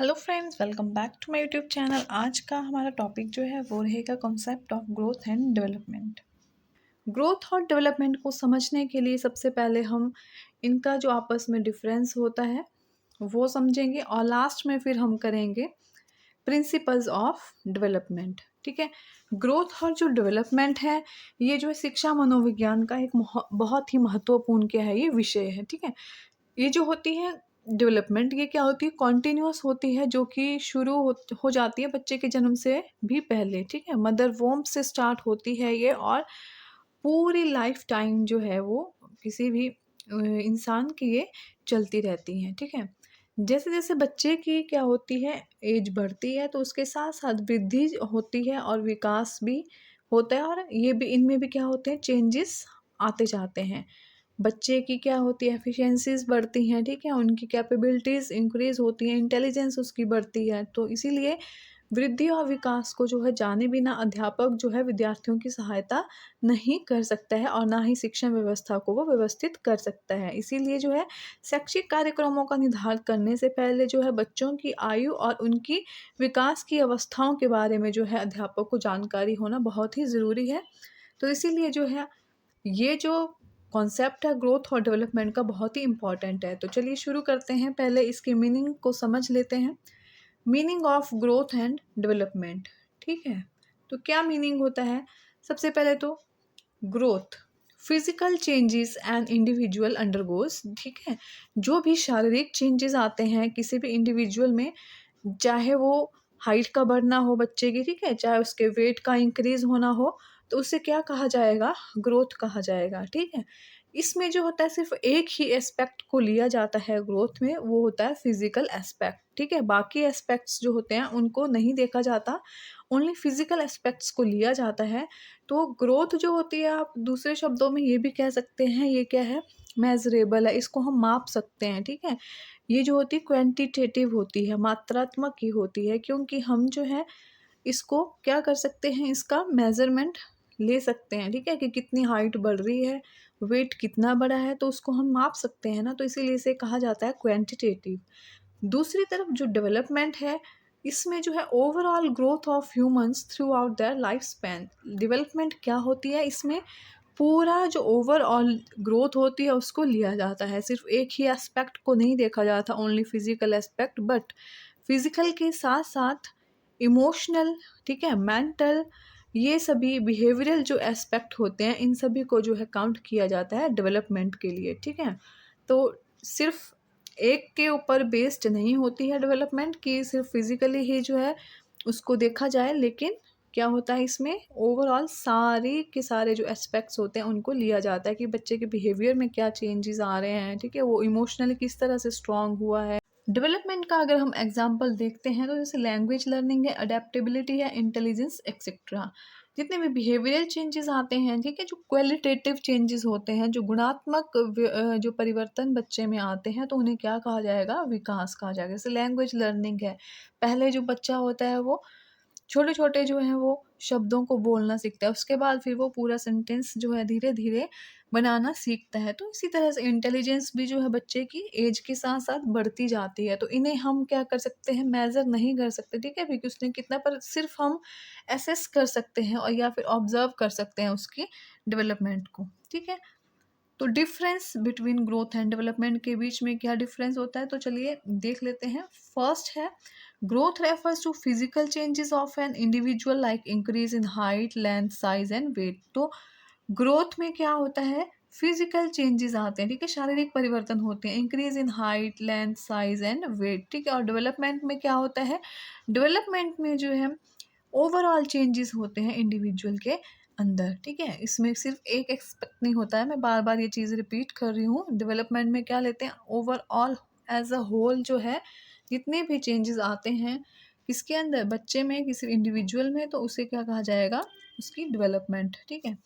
Hello friends, welcome back to my YouTube channel. आज का हमारा टॉपिक जो है वो रहेगा concept of growth and development. Growth और डेवलपमेंट को समझने के लिए सबसे पहले हम इनका जो आपस में डिफरेंस होता है वो समझेंगे और लास्ट में फिर हम करेंगे प्रिंसिपल्स ऑफ डेवलपमेंट। ठीक है। ग्रोथ और जो डेवलपमेंट है ये जो है शिक्षा मनोविज्ञान का एक बहुत ही महत्वपूर्ण क्या है, ये विषय है। ठीक है। ये जो होती है डेवलपमेंट, ये क्या होती है, कॉन्टिन्यूअस होती है, जो कि शुरू हो जाती है बच्चे के जन्म से भी पहले। ठीक है। मदर वोम से स्टार्ट होती है ये और पूरी लाइफ टाइम जो है वो किसी भी इंसान की ये चलती रहती हैं। ठीक है। जैसे जैसे बच्चे की क्या होती है, एज बढ़ती है तो उसके साथ साथ वृद्धि होती है और विकास भी होता है, और ये भी इनमें भी क्या होते हैं, चेंजेस आते जाते हैं। बच्चे की क्या होती है, एफिशिएंसीज बढ़ती हैं। ठीक है। उनकी कैपेबिलिटीज़ इंक्रीज होती हैं, इंटेलिजेंस उसकी बढ़ती है। तो इसीलिए वृद्धि और विकास को जो है जाने बिना अध्यापक जो है विद्यार्थियों की सहायता नहीं कर सकता है और ना ही शिक्षण व्यवस्था को वो व्यवस्थित कर सकता है। इसीलिए जो है शैक्षिक कार्यक्रमों का निर्धारण करने से पहले जो है बच्चों की आयु और उनकी विकास की अवस्थाओं के बारे में जो है अध्यापक को जानकारी होना बहुत ही ज़रूरी है। तो इसीलिए जो है ये जो कॉन्सेप्ट है ग्रोथ और डेवलपमेंट का बहुत ही इम्पॉर्टेंट है। तो चलिए शुरू करते हैं, पहले इसकी मीनिंग को समझ लेते हैं। Meaning of growth and development. ठीक है। तो क्या मीनिंग होता है, सबसे पहले तो growth physical changes and individual undergoes. ठीक है। जो भी शारीरिक चेंजेस आते हैं किसी भी इंडिविजुअल में, चाहे वो हाइट का बढ़ना हो बच्चे की, ठीक है, चाहे उसके वेट का इंक्रीज होना हो, तो उसे क्या कहा जाएगा, ग्रोथ कहा जाएगा। ठीक है। इसमें जो होता है सिर्फ एक ही एस्पेक्ट को लिया जाता है ग्रोथ में, वो होता है फिजिकल एस्पेक्ट। ठीक है। बाकी एस्पेक्ट्स जो होते हैं उनको नहीं देखा जाता, ओनली फिजिकल एस्पेक्ट्स को लिया जाता है। तो ग्रोथ जो होती है, आप दूसरे शब्दों में ये भी कह सकते हैं, ये क्या है, मेजरेबल है, इसको हम माप सकते हैं। ठीक है। ये जो होती है क्वांटिटेटिव होती है, मात्रात्मक ही होती है, क्योंकि हम जो है इसको क्या कर सकते हैं, इसका मेजरमेंट ले सकते हैं। ठीक है। कि कितनी हाइट बढ़ रही है, वेट कितना बड़ा है, तो उसको हम माप सकते हैं ना, तो इसीलिए इसे कहा जाता है क्वांटिटेटिव। दूसरी तरफ जो डेवलपमेंट है, इसमें जो है overall growth of humans through out their life span. Development क्या होती है, इसमें पूरा जो ओवरऑल ग्रोथ होती है उसको लिया जाता है, सिर्फ एक ही एस्पेक्ट को नहीं देखा जाता, only physical aspect, but physical के साथ साथ इमोशनल, ठीक है, मेंटल, ये सभी बिहेवियरल जो एस्पेक्ट होते हैं, इन सभी को जो है काउंट किया जाता है डेवलपमेंट के लिए। ठीक है। तो सिर्फ एक के ऊपर बेस्ड नहीं होती है डेवलपमेंट की, सिर्फ फिजिकली ही जो है उसको देखा जाए, लेकिन क्या होता है इसमें ओवरऑल सारे के सारे जो एस्पेक्ट्स होते हैं उनको लिया जाता है कि बच्चे के बिहेवियर में क्या चेंजेस आ रहे हैं। ठीक है। वो इमोशनली किस तरह से स्ट्रांग हुआ है। डेवलपमेंट का अगर हम एग्जांपल देखते हैं तो जैसे लैंग्वेज लर्निंग है, अडेप्टेबिलिटी है, इंटेलिजेंस एक्सेट्रा। जितने भी बिहेवियरल चेंजेस आते हैं, ठीक है, जो क्वालिटेटिव चेंजेस होते हैं, जो गुणात्मक जो परिवर्तन बच्चे में आते हैं, तो उन्हें क्या कहा जाएगा, विकास कहा जाएगा। जैसे लैंग्वेज लर्निंग है, पहले जो बच्चा होता है वो छोटे छोटे जो हैं वो शब्दों को बोलना सीखता है, उसके बाद फिर वो पूरा सेंटेंस जो है धीरे धीरे बनाना सीखता है। तो इसी तरह से इंटेलिजेंस भी जो है बच्चे की एज के साथ साथ बढ़ती जाती है। तो इन्हें हम क्या कर सकते हैं, मेज़र नहीं कर सकते। ठीक है। क्योंकि उसने कितना, पर सिर्फ हम असेस कर सकते हैं और या फिर ऑब्जर्व कर सकते हैं उसकी डेवलपमेंट को। ठीक है। तो difference between growth and development के बीच में क्या डिफरेंस होता है, तो चलिए देख लेते हैं। फर्स्ट है, growth refers to physical changes of an individual like increase in height, length, size and weight. तो ग्रोथ में क्या होता है, फिजिकल चेंजेस आते हैं, ठीक है, शारीरिक परिवर्तन होते हैं, increase in height, length, size and weight. ठीक है। और डेवलपमेंट में क्या होता है, डेवलपमेंट में जो है ओवरऑल चेंजेस होते हैं इंडिविजुअल के अंदर। ठीक है। इसमें सिर्फ एक एक्सपेक्ट नहीं होता है, मैं बार बार ये चीज़ रिपीट कर रही हूँ। डेवलपमेंट में क्या लेते हैं, ओवरऑल एज अ होल जो है जितने भी चेंजेस आते हैं किसके अंदर, बच्चे में, किसी इंडिविजुअल में, तो उसे क्या कहा जाएगा, उसकी डेवलपमेंट। ठीक है।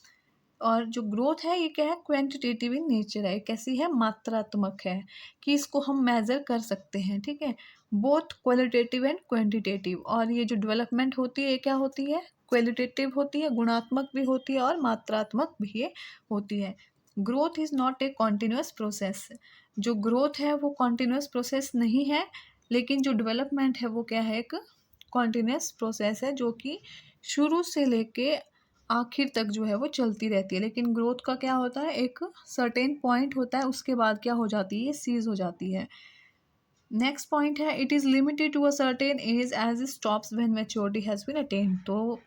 और जो ग्रोथ है ये क्या है, क्वांटिटेटिव इन नेचर है, कैसी है, मात्रात्मक है, कि इसको हम मेज़र कर सकते हैं। ठीक है। Both qualitative and quantitative. और ये जो डेवलपमेंट होती है ये क्या होती है, क्वालिटेटिव होती है, गुणात्मक भी होती है और मात्रात्मक भी ये होती है। Growth is not a continuous process. जो ग्रोथ है वो कॉन्टिन्यूस प्रोसेस नहीं है, लेकिन जो डेवलपमेंट है वो क्या है, एक कॉन्टिन्यूस प्रोसेस है जो कि शुरू से लेके आखिर तक जो है वो चलती रहती है। लेकिन ग्रोथ का क्या होता है, एक सर्टेन पॉइंट होता है, उसके बाद क्या हो जाती है, सीज हो जाती है। नेक्स्ट पॉइंट है, it is limited to a certain age age stops when maturity has been attained. तो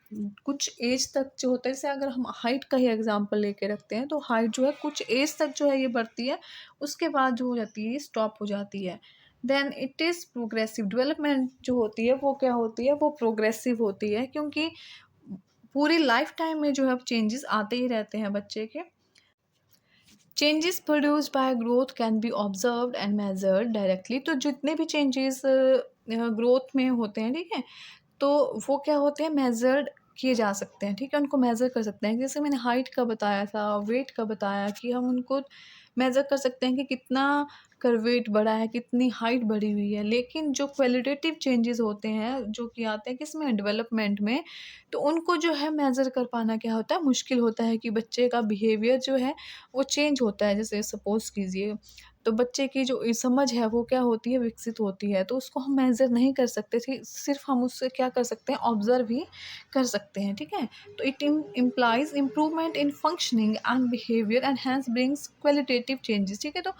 कुछ एज तक जो होता है, जैसे अगर हम हाइट का ही एग्जांपल लेके रखते हैं, तो हाइट जो है कुछ एज तक जो है ये बढ़ती है, उसके बाद जो हो जाती है स्टॉप हो जाती है। Then it is progressive. Development जो होती है वो क्या होती है, वो प्रोग्रेसिव होती है, क्योंकि पूरी लाइफ टाइम में जो है चेंजेस आते ही रहते हैं बच्चे के। Changes produced by growth can be observed and measured directly. तो जितने भी चेंजेस ग्रोथ में होते हैं, ठीक है, तो वो क्या होते हैं, मेजर्ड किए जा सकते हैं, ठीक है, उनको मेज़र कर सकते हैं। जैसे मैंने हाइट का बताया था, वेट का बताया, कि हम उनको मेज़र कर सकते हैं कि कितना वेट बढ़ा है, कितनी हाइट बढ़ी हुई है। लेकिन जो क्वालिटेटिव चेंजेस होते हैं जो कि आते हैं किसमें, डेवलपमेंट में, तो उनको जो है मेज़र कर पाना क्या होता है, मुश्किल होता है। कि बच्चे का बिहेवियर जो है वो चेंज होता है। जैसे सपोज़ कीजिए, तो बच्चे की जो समझ है वो क्या होती है, विकसित होती है, तो उसको हम मेज़र नहीं कर सकते थे, सिर्फ हम उससे क्या कर सकते हैं, ऑब्ज़र्व ही कर सकते हैं, ठीक है। तो it implies improvement in functioning and behaviour and hence brings qualitative changes, ठीक है। तो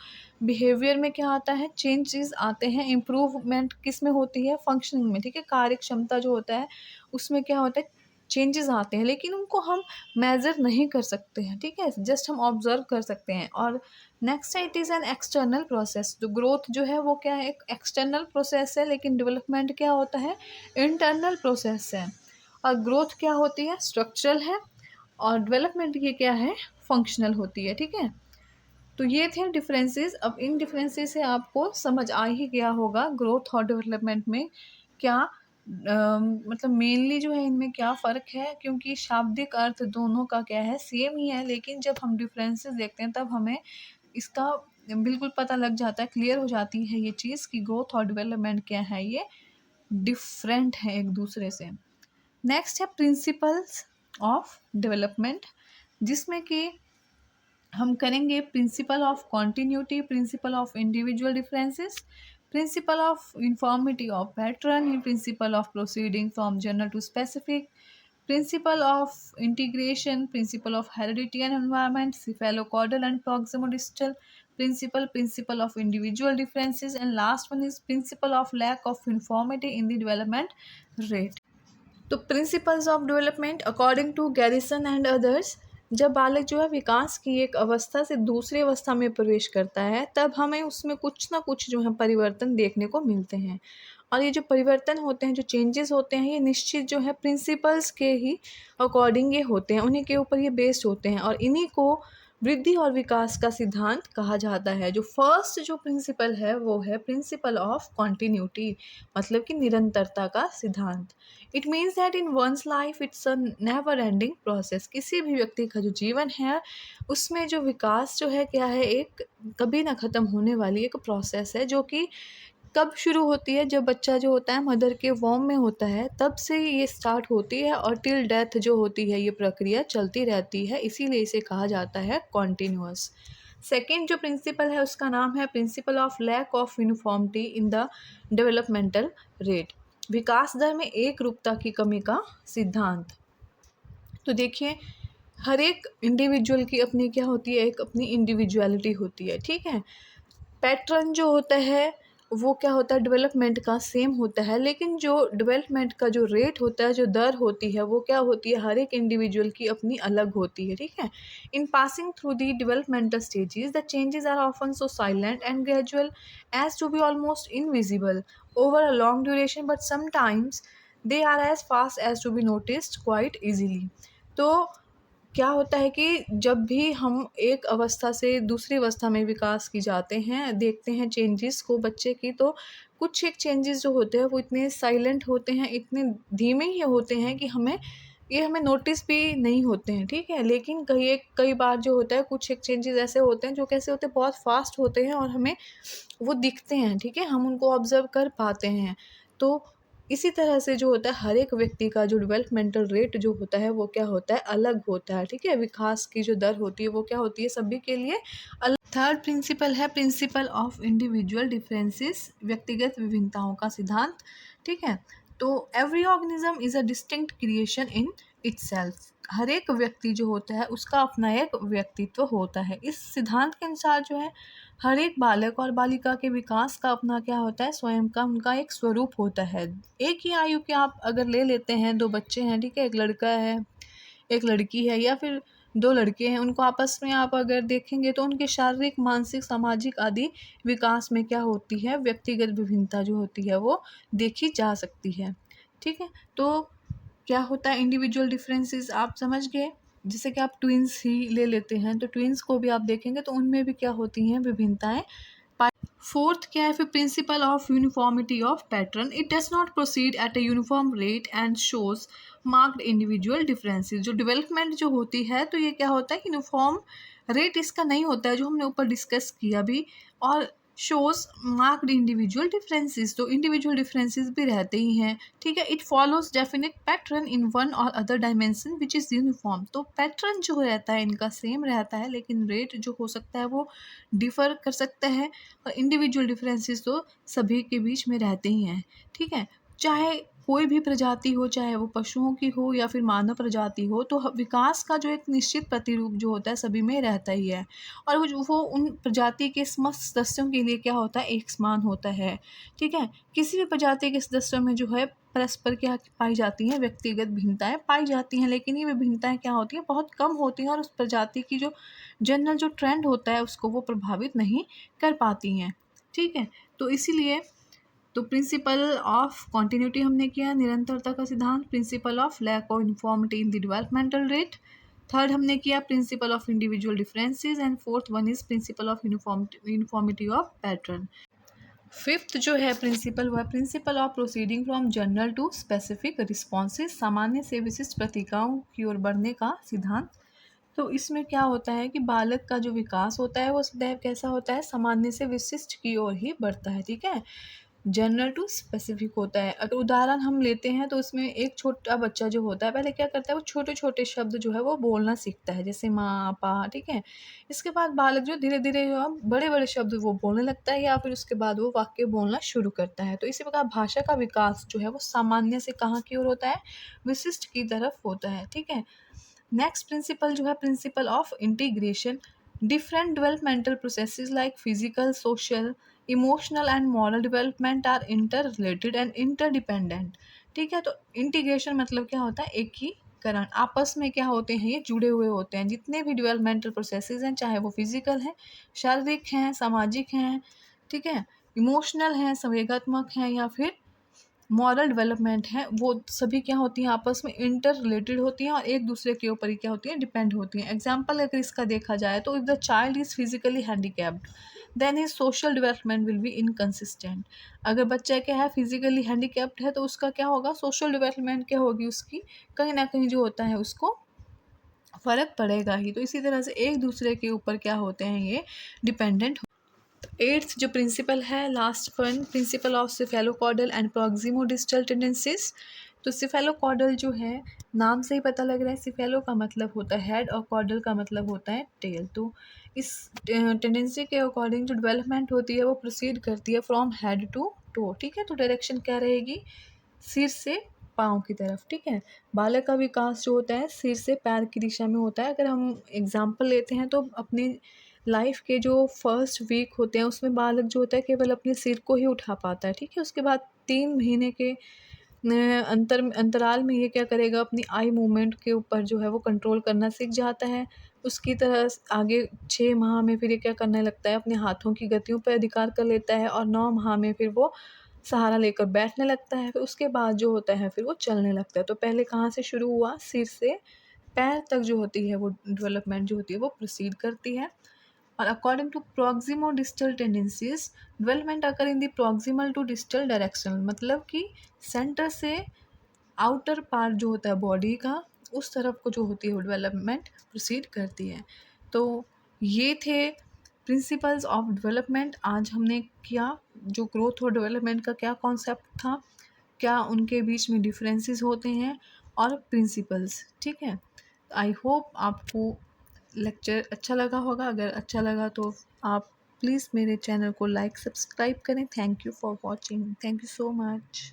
बिहेवियर में क्या आता है, चेंजेस आते हैं। इम्प्रूवमेंट किस में होती है, फंक्शनिंग में, ठीक है। कार्य क्षमता जो होता है उसमें क्या होता है, चेंजेस आते हैं, लेकिन उनको हम मेज़र नहीं कर सकते हैं, ठीक है, जस्ट हम ऑब्ज़र्व कर सकते हैं। और नेक्स्ट है, it is an external process. तो ग्रोथ जो है वो क्या है, एक एक्सटर्नल प्रोसेस है, लेकिन डेवलपमेंट क्या होता है, इंटरनल प्रोसेस है। और ग्रोथ क्या होती है, स्ट्रक्चरल है, और डेवलपमेंट ये क्या है, फंक्शनल होती है, ठीक है। तो ये थे डिफरेंसेस। अब इन डिफरेंसेस से आपको समझ आ ही गया होगा ग्रोथ और डेवलपमेंट में क्या मतलब मेनली जो है इनमें क्या फ़र्क है, क्योंकि शाब्दिक अर्थ दोनों का क्या है, सेम ही है। लेकिन जब हम डिफरेंसेस देखते हैं तब हमें इसका बिल्कुल पता लग जाता है, क्लियर हो जाती है ये चीज़ कि ग्रोथ और डेवलपमेंट क्या है, ये डिफरेंट है एक दूसरे से। नेक्स्ट है प्रिंसिपल्स ऑफ डेवलपमेंट, जिसमें कि हम करेंगे principle of continuity, principle of individual differences, principle of uniformity of pattern, principle of proceeding from general to specific, principle of integration, principle of heredity and environment, cephalocaudal and proximodistal principle, principle of individual differences, and last one is principle of lack of uniformity in the development rate. तो principles of development according to Garrison and others, जब बालक जो है विकास की एक अवस्था से दूसरी अवस्था में प्रवेश करता है, तब हमें उसमें कुछ ना कुछ जो है परिवर्तन देखने को मिलते हैं। और ये जो परिवर्तन होते हैं, जो चेंजेस होते हैं, ये निश्चित जो है प्रिंसिपल्स के ही अकॉर्डिंग ये होते हैं, उन्हीं के ऊपर ये बेस्ड होते हैं, और इन्हीं को वृद्धि और विकास का सिद्धांत कहा जाता है। जो फर्स्ट जो प्रिंसिपल है वो है प्रिंसिपल ऑफ कॉन्टीन्यूटी, मतलब कि निरंतरता का सिद्धांत। It means that in one's life it's a never ending process. किसी भी व्यक्ति का जो जीवन है उसमें जो विकास जो है क्या है, एक कभी ना ख़त्म होने वाली एक प्रोसेस है, जो कि कब शुरू होती है, जब बच्चा जो होता है मदर के वॉम में होता है, तब से ये स्टार्ट होती है, और टिल डेथ जो होती है ये प्रक्रिया चलती रहती है, इसीलिए इसे कहा जाता है कॉन्टीन्यूअस। सेकेंड जो प्रिंसिपल है उसका नाम है principle of lack of uniformity in the developmental rate, विकास दर में एक रूपता की कमी का सिद्धांत। तो देखिए, हर एक इंडिविजुअल की अपनी क्या होती है, एक अपनी इंडिविजुअलिटी होती है, ठीक है। पैटर्न जो होता है वो क्या होता है, डेवलपमेंट का सेम होता है, लेकिन जो डेवलपमेंट का जो रेट होता है, जो दर होती है, वो क्या होती है, हर एक इंडिविजुअल की अपनी अलग होती है, ठीक है। In passing through the developmental stages the changes are often so silent and gradual as to be almost invisible over a long duration, but sometimes they are as fast as to be noticed quite easily. तो क्या होता है कि जब भी हम एक अवस्था से दूसरी अवस्था में विकास की जाते हैं, देखते हैं चेंजेस को बच्चे की, तो कुछ एक चेंजेस जो होते हैं वो इतने साइलेंट होते हैं, इतने धीमे ही होते हैं कि हमें नोटिस भी नहीं होते हैं, ठीक है। लेकिन कई बार जो होता है, कुछ एक चेंजेस ऐसे होते हैं जो कैसे होते हैं, बहुत फास्ट होते हैं, और हमें वो दिखते हैं, ठीक है, हम उनको ऑब्जर्व कर पाते हैं। तो इसी तरह से जो होता है हर एक व्यक्ति का जो डेवलपमेंटल रेट जो होता है वो क्या होता है, अलग होता है, ठीक है। विकास की जो दर होती है वो क्या होती है, सभी के लिए अलग। थर्ड प्रिंसिपल है प्रिंसिपल ऑफ इंडिविजुअल डिफरेंसेस, व्यक्तिगत विभिन्नताओं का सिद्धांत, ठीक है। तो every organism is a distinct creation in itself, हर एक व्यक्ति जो होता है उसका अपना एक व्यक्तित्व होता है। इस सिद्धांत के अनुसार जो है हर एक बालक और बालिका के विकास का अपना क्या होता है, स्वयं का उनका एक स्वरूप होता है। एक ही आयु के आप अगर ले लेते हैं, दो बच्चे हैं, ठीक है, एक लड़का है एक लड़की है, या फिर दो लड़के हैं, उनको आपस में आप अगर देखेंगे तो उनके शारीरिक, मानसिक, सामाजिक आदि विकास में क्या होती है, व्यक्तिगत विभिन्नता जो होती है वो देखी जा सकती है, ठीक है। तो क्या होता है इंडिविजुअल डिफरेंसेस, आप समझ गए। जैसे कि आप ट्विंस ही ले लेते हैं, तो ट्विंस को भी आप देखेंगे तो उनमें भी क्या होती हैं, विभिन्नताएं। फोर्थ क्या है फिर, principal of uniformity of pattern, it does not proceed at a uniform rate and shows marked individual differences. जो डेवलपमेंट जो होती है तो ये क्या होता है, यूनिफॉर्म रेट इसका नहीं होता है, जो हमने ऊपर डिस्कस किया भी, और शोज मार्क्ड इंडिविजुअल डिफरेंसेस, तो इंडिविजुअल डिफरेंसेस भी रहते ही हैं, ठीक है। It follows definite pattern in one or other dimension which is uniform, तो पैटर्न जो रहता है इनका सेम रहता है, लेकिन रेट जो हो सकता है वो डिफ़र कर सकता है, और इंडिविजुअल डिफरेंसेस तो सभी के बीच में रहते ही हैं, ठीक है। चाहे कोई भी प्रजाति हो, चाहे वो पशुओं की हो या फिर मानव प्रजाति हो, तो विकास का जो एक निश्चित प्रतिरूप जो होता है सभी में रहता ही है, और वो उन प्रजाति के समस्त सदस्यों के लिए क्या होता है, एक समान होता है, ठीक है। किसी भी प्रजाति के सदस्यों में जो है परस्पर क्या पाई जाती हैं, व्यक्तिगत भिन्नताएं पाई जाती हैं, लेकिन ये विभिन्नताएं क्या होती हैं, बहुत कम होती हैं, और उस प्रजाति की जो जनरल जो ट्रेंड होता है उसको वो प्रभावित नहीं कर पाती हैं, ठीक है। तो इसीलिए तो प्रिंसिपल ऑफ कॉन्टिन्यूटी हमने किया, निरंतरता का सिद्धांत, principle of lack of uniformity in the developmental rate, third हमने किया principle of individual differences, and fourth one is principle of uniformity of pattern. Fifth जो है प्रिंसिपल वह principle of proceeding from general to specific responses, सामान्य से विशिष्ट प्रतिक्रियाओं की ओर बढ़ने का सिद्धांत। तो इसमें क्या होता है कि बालक का जो विकास होता है वो सदैव कैसा होता है, सामान्य से विशिष्ट की ओर ही बढ़ता है, ठीक है। जनरल टू स्पेसिफिक होता है। अगर उदाहरण हम लेते हैं तो उसमें एक छोटा बच्चा जो होता है पहले क्या करता है, वो छोटे छोटे शब्द जो है वो बोलना सीखता है, जैसे माँ पा, ठीक है। इसके बाद बालक जो धीरे धीरे बड़े बड़े शब्द वो बोलने लगता है, या फिर उसके बाद वो वाक्य बोलना शुरू करता है। तो इसी प्रकार भाषा का विकास जो है वो सामान्य से कहाँ की ओर होता है, विशिष्ट की तरफ होता है, ठीक है। नेक्स्ट प्रिंसिपल जो है principle of integration, different developmental processes like physical, social, emotional and moral development are inter related and interdependent, ठीक है। तो इंटीग्रेशन मतलब क्या होता है, एकीकरण, आपस में क्या होते हैं, ये जुड़े हुए होते हैं। जितने भी डेवलपमेंटल प्रोसेसेस हैं, चाहे वो फिजिकल हैं, शारीरिक हैं, सामाजिक हैं, ठीक है, इमोशनल हैं, संवेगात्मक हैं, या फिर मॉरल डेवलपमेंट है, वो सभी क्या होती हैं, आपस में इंटर रिलेटेड होती हैं, और एक दूसरे के ऊपर ही क्या होती हैं, डिपेंड होती हैं। एग्जाम्पल अगर इसका देखा जाए तो if the child is physically handicapped then his social development will be inconsistent. अगर बच्चा क्या है फिजिकली हैंडीकैप्ड है तो उसका क्या होगा, सोशल डेवलपमेंट क्या होगी उसकी, कहीं ना कहीं जो होता है उसको फ़र्क पड़ेगा ही। तो इसी तरह से एक दूसरे के ऊपर क्या होते हैं, ये डिपेंडेंट। एट्थ जो प्रिंसिपल है last one, principle of cephalocaudal and proximodistal tendencies. तो सिफेलोकॉडल जो है नाम से ही पता लग रहा है, सिफेलो का मतलब होता है हेड और कॉडल का मतलब होता है टेल। तो इस टेंडेंसी के अकॉर्डिंग जो डेवलपमेंट होती है वो प्रोसीड करती है फ्रॉम हेड टू टो, ठीक है। तो डायरेक्शन क्या रहेगी, सिर से पाँव की तरफ, ठीक है। बालक का विकास जो होता है सिर से पैर की दिशा में होता है। अगर हम एग्जाम्पल लेते हैं तो अपनी लाइफ के जो फर्स्ट वीक होते हैं उसमें बालक जो होता है केवल अपने सिर को ही उठा पाता है, ठीक है। उसके बाद 3 महीने के अंतराल में ये क्या करेगा, अपनी आई मूवमेंट के ऊपर जो है वो कंट्रोल करना सीख जाता है। उसकी तरह आगे 6 माह में फिर ये क्या करने लगता है, अपने हाथों की गतियों पर अधिकार कर लेता है, और 9 माह में फिर वो सहारा लेकर बैठने लगता है। फिर उसके बाद जो होता है फिर वो चलने लगता है। तो पहले कहाँ से शुरू हुआ, सिर से पैर तक जो होती है वो डेवलपमेंट जो होती है वो प्रोसीड करती है। और according to proximodistal tendencies development occur in the proximal to distal direction, मतलब कि सेंटर से आउटर पार्ट जो होता है बॉडी का उस तरफ को जो होती है वो डेवलपमेंट प्रोसीड करती है। तो ये थे प्रिंसिपल्स ऑफ डेवलपमेंट। आज हमने किया जो ग्रोथ और डेवलपमेंट का क्या कॉन्सेप्ट था, क्या उनके बीच में डिफरेंसेस होते हैं और प्रिंसिपल्स। ठीक है, आई होप आपको लेक्चर अच्छा लगा होगा। अगर अच्छा लगा तो आप प्लीज़ मेरे चैनल को लाइक सब्सक्राइब करें। Thank you for watching. Thank you so much.